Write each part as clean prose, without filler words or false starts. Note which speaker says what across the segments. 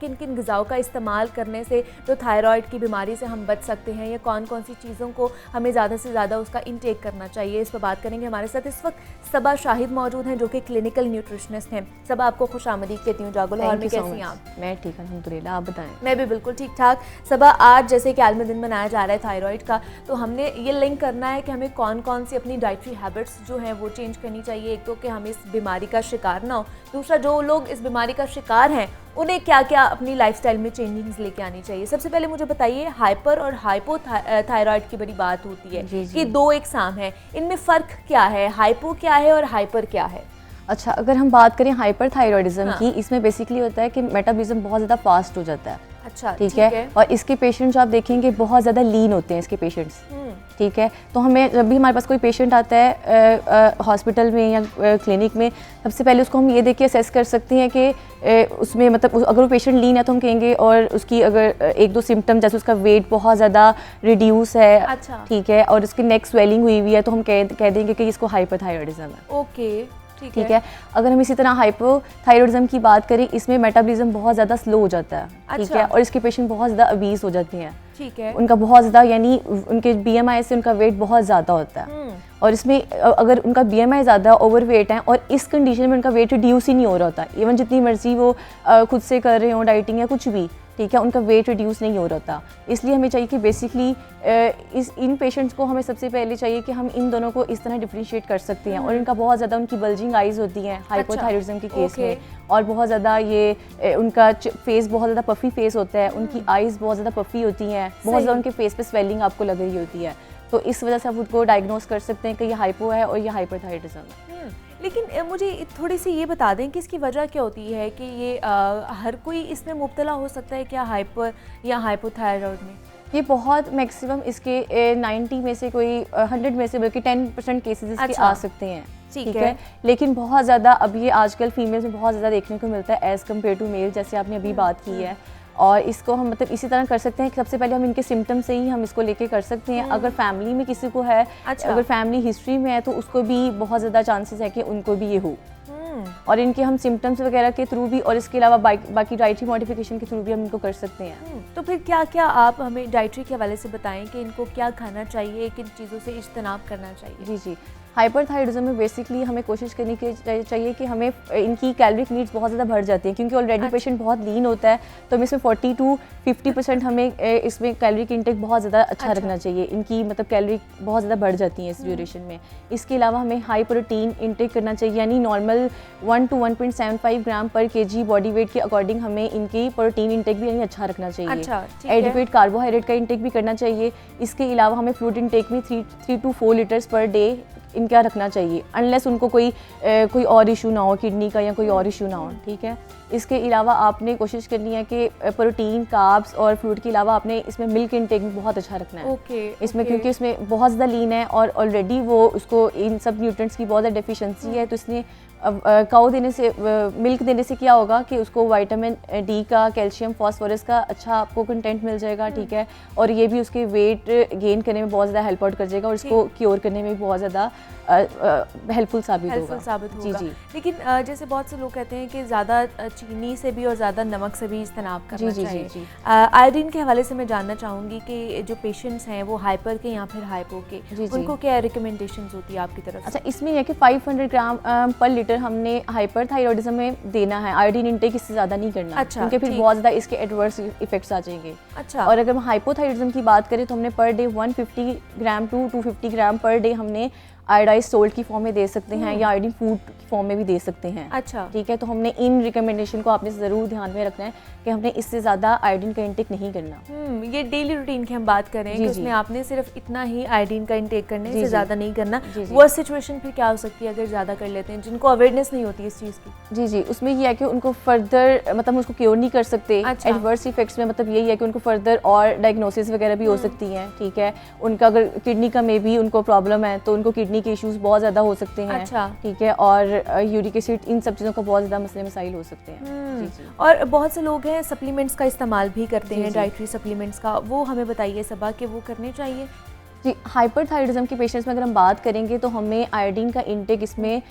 Speaker 1: किन किन ग़िज़ाओं का इस्तेमाल करने से जो थायराइड की बीमारी से हम बच सकते हैं, या कौन कौन सी चीज़ों को हमें ज़्यादा से ज़्यादा उसका इंटेक करना चाहिए, इस पर बात करेंगे। हमारे साथ इस वक्त सबा शाहिद मौजूद हैं जो कि क्लिनिकल न्यूट्रिशनिस्ट हैं। सबा, आपको खुशामदीद कहती हूँ जागो लाहौर में। कैसी हैं आप?
Speaker 2: मैं ठीक हूँ अल्हम्दुलिल्लाह, आप बताएं।
Speaker 1: मैं भी बिल्कुल ठीक ठाक। सबा, आज जैसे कि आलमी दिन मनाया जा रहा है थायराइड का, तो हमने ये लिंक करना है कि हमें कौन कौन सी अपनी डाइटरी हैबिट्स जो हैं वो चेंज करनी चाहिए। एक तो कि हम इस बीमारी का शिकार ना हो, दूसरा जो लोग इस बीमारी का शिकार हैं उन्हें क्या क्या अपनी लाइफस्टाइल में चेंजिंग्स लेके आनी चाहिए। सबसे पहले मुझे बताइए, हाइपर और हाइपो थायराइड की बड़ी बात होती है कि दो एक साम है, इनमें फ़र्क क्या है? हाइपो क्या है और हाइपर क्या है?
Speaker 2: अच्छा, अगर हम बात करें हाइपर थायराइडिज्म की, इसमें बेसिकली होता है कि मेटाबॉलिज्म बहुत ज़्यादा फास्ट हो जाता है।
Speaker 1: अच्छा,
Speaker 2: ठीक है। और इसके पेशेंट्स आप देखेंगे बहुत ज़्यादा लीन होते हैं इसके पेशेंट्स। ठीक है। तो हमें जब भी हमारे पास कोई पेशेंट आता है हॉस्पिटल में या क्लिनिक में, सबसे पहले उसको हम ये देख के असेस कर सकते हैं कि उसमें मतलब अगर वो पेशेंट लीन है तो हम कहेंगे, और उसकी अगर एक दो सिम्टम जैसे उसका वेट बहुत ज़्यादा रिड्यूस है,
Speaker 1: अच्छा,
Speaker 2: ठीक है, और उसकी नेक स्वेलिंग हुई हुई है, तो हम कह देंगे कि इसको हाइपरथायरॉयडिज्म है।
Speaker 1: ओके,
Speaker 2: ठीक है। अगर हम इसी तरह हाइपोथायरॉयडिज्म की बात करें, इसमें मेटाबॉलिज्म बहुत ज़्यादा स्लो हो जाता है। ठीक है। और इसके पेशेंट बहुत ज़्यादा obese हो जाते हैं।
Speaker 1: ठीक है।
Speaker 2: उनका बहुत ज़्यादा, यानी उनके BMI से उनका वेट बहुत ज़्यादा होता है। और इसमें अगर उनका BMI ज़्यादा, ओवरवेट है, और इस कंडीशन में उनका वेट रिड्यूस ही नहीं हो रहा होता, इवन जितनी मर्जी वो खुद से कर रहे हो डाइटिंग या कुछ भी, ठीक है, उनका वेट रिड्यूस नहीं हो रहा था। इसलिए हमें चाहिए कि बेसिकली इन पेशेंट्स को हमें सबसे पहले चाहिए कि हम इन दोनों को इस तरह डिफरेंशिएट कर सकते हैं। और इनका बहुत ज़्यादा उनकी बल्जिंग आइज़ होती हैं हाइपोथायरॉयडिज्म के केस में, और बहुत ज़्यादा ये उनका फेस बहुत ज़्यादा पफ़ी फेस होता है, उनकी आइज़ बहुत ज़्यादा पफ़ी होती हैं, बहुत ज़्यादा उनके फेस पे स्वेलिंग आपको लग रही होती है। तो इस वजह से आप उनको डायग्नोस कर सकते हैं कि ये हाइपो है और ये हाइपरथायरॉयडिज्म है।
Speaker 1: लेकिन मुझे थोड़ी सी ये बता दें कि इसकी वजह क्या होती है कि ये हर कोई इसमें मुब्तला हो सकता है क्या, हाइपर या हाइपोथायरॉयड में?
Speaker 2: ये बहुत मैक्सिमम इसके 90 में से कोई 100 में से बल्कि 10% केसेस इसके आ सकते हैं। ठीक है। लेकिन बहुत ज़्यादा अब ये आजकल फीमेल्स में बहुत ज़्यादा देखने को मिलता है एज़ कम्पेयर टू मेल, जैसे आपने अभी बात की है। और इसको हम मतलब इसी तरह कर सकते हैं कि सबसे पहले हम इनके सिम्टम से ही हम इसको लेके कर सकते हैं। अगर फैमिली में किसी को है, अगर फैमिली हिस्ट्री में है, तो उसको भी बहुत ज़्यादा चांसेस है कि उनको भी ये हो। और इनके हम सिम्टम्स वगैरह के थ्रू भी, और इसके अलावा बाकी डाइटरी मॉडिफिकेशन के थ्रू भी हम इनको कर सकते हैं।
Speaker 1: तो फिर क्या क्या आप हमें डाइटरी के हवाले से बताएं कि इनको क्या खाना चाहिए, किन चीज़ों से इज्तनाब करना चाहिए?
Speaker 2: जी जी। हाइपरथायरॉयडिज्म में बेसिकली हमें कोशिश करनी चाहिए कि हमें इनकी कैलोरिक नीड्स बहुत ज़्यादा बढ़ जाती हैं, क्योंकि ऑलरेडी पेशेंट बहुत लीन होता है, तो हमें इसमें 40 to 50% हमें इसमें कैलोरिक इंटेक बहुत ज़्यादा अच्छा रखना चाहिए। इनकी मतलब कैलोरी बहुत ज़्यादा बढ़ जाती हैं इस ड्यूरेशन में। इसके अलावा हमें हाई प्रोटीन इंटेक करना चाहिए, यानी नॉर्मल 1 to 1.75 ग्राम पर kg बॉडी वेट के अकॉर्डिंग हमें इनकी प्रोटीन इंटेक भी यानी अच्छा रखना चाहिए। एडिक्वेट कार्बोहाइड्रेट का इंटेक भी करना चाहिए। इसके अलावा हमें फ्लूइड इंटेक में 3 to 4 लीटर्स पर डे इनका रखना चाहिए, अनलेस उनको कोई और इशू ना हो, किडनी का या कोई और इशू ना हो। ठीक है। इसके अलावा आपने कोशिश करनी है कि प्रोटीन, कार्ब्स और फ्रूट के अलावा आपने इसमें मिल्क इंटेक भी बहुत अच्छा रखना है। इसमें क्योंकि इसमें बहुत ज़्यादा लीन है और ऑलरेडी वो उसको इन सब न्यूट्रिएंट्स की बहुत ज़्यादा डेफिशिएंसी है, तो इसने काऊ देने से, मिल्क देने से क्या होगा कि उसको विटामिन डी का, कैल्शियम, फास्फोरस का अच्छा आपको कंटेंट मिल जाएगा। ठीक है। और ये भी उसके वेट गेन करने में बहुत ज़्यादा हेल्प आउट कर जाएगा, और इसको क्योर करने में भी बहुत ज़्यादा हेल्पफुल साबित होगा।
Speaker 1: जी जी। लेकिन जैसे बहुत से लोग कहते हैं कि ज़्यादा चीनी से भी और ज़्यादा नमक से भी इज्तनाब करना चाहिए। आयोडीन के हवाले से मैं जानना चाहूँगी कि जो पेशेंट्स हैं वो हाइपर के या फिर हाइपो के, उनको क्या रिकमेंडेशंस होती है आपकी तरफ?
Speaker 2: अच्छा, इसमें यह कि 500 ग्राम पर लीटर हमने हाइपरथायरॉयडिज्म में देना है। आयोडीन इंटेक इससे ज़्यादा नहीं करना। अच्छा, क्योंकि फिर बहुत ज़्यादा इसके एडवर्स इफेक्ट्स आ जाएंगे। अच्छा। और अगर हम हाइपोथायरॉयडिज्म की बात करें तो हमने per day 150 gram to 250 gram per day हमने आयोडाइज सोल्ट की फॉर्म में दे सकते हैं, या आयोडीन फूड की फॉर्म में भी दे सकते हैं। अच्छा। ठीक है। तो हमने इन रिकमेंडेशन को आपने ज़रूर ध्यान में रखना है कि हमने इससे ज़्यादा आयोडीन का इंटेक नहीं करना।
Speaker 1: ये डेली रूटीन की हम बात करें कि उसमें आपने सिर्फ इतना ही आयोडीन का इंटेक करना है, इससे ज़्यादा नहीं करना। वो सिचुएशन फिर क्या हो सकती है अगर ज़्यादा कर लेते हैं, जिनको अवेयरनेस नहीं होती इस चीज़ की?
Speaker 2: जी जी। उसमें यह है कि उनको फर्दर मतलब उसको क्योर नहीं कर सकते। एडवर्स इफेक्ट्स में मतलब यही है कि उनको फर्दर और डायग्नोसिस वगैरह भी हो सकती हैं। ठीक है। उनका अगर किडनी का में भी उनको प्रॉब्लम है तो उनको किडनी के इश्यूज़ बहुत ज़्यादा हो सकते हैं। अच्छा। ठीक है। और यूरिक एसिड, इन सब चीज़ों का बहुत ज़्यादा मसले मसाइल हो सकते हैं। जी जी।
Speaker 1: और बहुत से लोग हैं सप्लीमेंट्स का इस्तेमाल भी करते हैं, डाइटरी सप्लीमेंट्स का, वो हमें बताइए सबा कि वो करने चाहिए?
Speaker 2: जी, हाइपरथायरिज्म के पेशेंट्स में अगर हम बात करेंगे तो हमें आयोडीन का इंटेक इसमें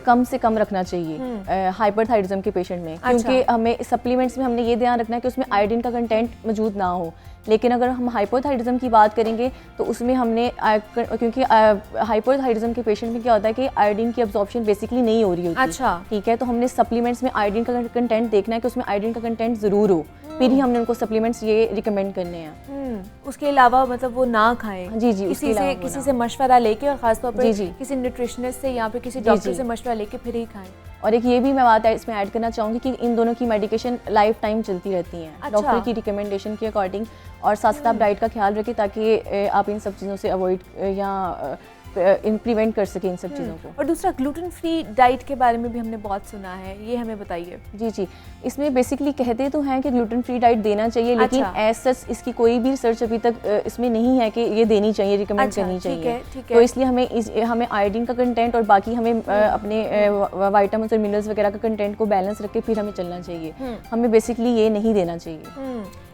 Speaker 2: कम से कम रखना चाहिए हाइपरथायरिज्म के पेशेंट में, क्योंकि हमें सप्लीमेंट्स में हमने ये ध्यान रखना है कि उसमें आयोडीन का कंटेंट मौजूद ना हो। लेकिन अगर हम हाइपोथायरिज्म की बात करेंगे तो उसमें हमने क्योंकि हाइपोथायरिज्म के पेशेंट में क्या होता है कि आयोडीन की अब्जॉर्प्शन बेसिकली नहीं हो रही होती।
Speaker 1: अच्छा,
Speaker 2: ठीक है, तो हमने सप्लीमेंट्स में आयोडीन का कंटेंट देखना है कि उसमें आयोडीन का कंटेंट ज़रूर हो, फिर ही हमने उनको सप्लीमेंट्स ये रिकमेंड करने हैं।
Speaker 1: उसके अलावा मतलब वो ना खाएं।
Speaker 2: जी जी,
Speaker 1: किसी से मशवरा लेके, और खासतौर पर
Speaker 2: जी।
Speaker 1: किसी न्यूट्रिशनिस्ट से या फिर किसी डॉक्टर से मशवरा लेके फिर ही खाएं।
Speaker 2: और एक ये भी मैं बात इसमें ऐड करना चाहूँगी कि इन दोनों की मेडिकेशन लाइफ टाइम चलती रहती हैं।
Speaker 1: अच्छा।
Speaker 2: डॉक्टर की रिकमेंडेशन के अकॉर्डिंग, और साथ साथ आप डाइट का ख्याल रखें ताकि आप इन सब चीज़ों से अवॉइड या प्रिवेंट कर सकें इन सब चीज़ों को।
Speaker 1: और दूसरा, ग्लूटेन फ्री डाइट के बारे में भी हमने बहुत सुना है, ये हमें बताइए।
Speaker 2: जी जी, इसमें बेसिकली कहते तो हैं कि ग्लूटेन फ्री डाइट देना चाहिए, लेकिन एज सच इसकी कोई भी रिसर्च अभी तक इसमें नहीं है कि ये देनी चाहिए, रिकमेंड करनी चाहिए। तो इसलिए हमें आयोडीन का कंटेंट और बाकी हमें अपने विटामिन्स और मिनरल्स वगैरह का कंटेंट को बैलेंस रख के फिर हमें चलना चाहिए। हमें बेसिकली ये नहीं देना चाहिए।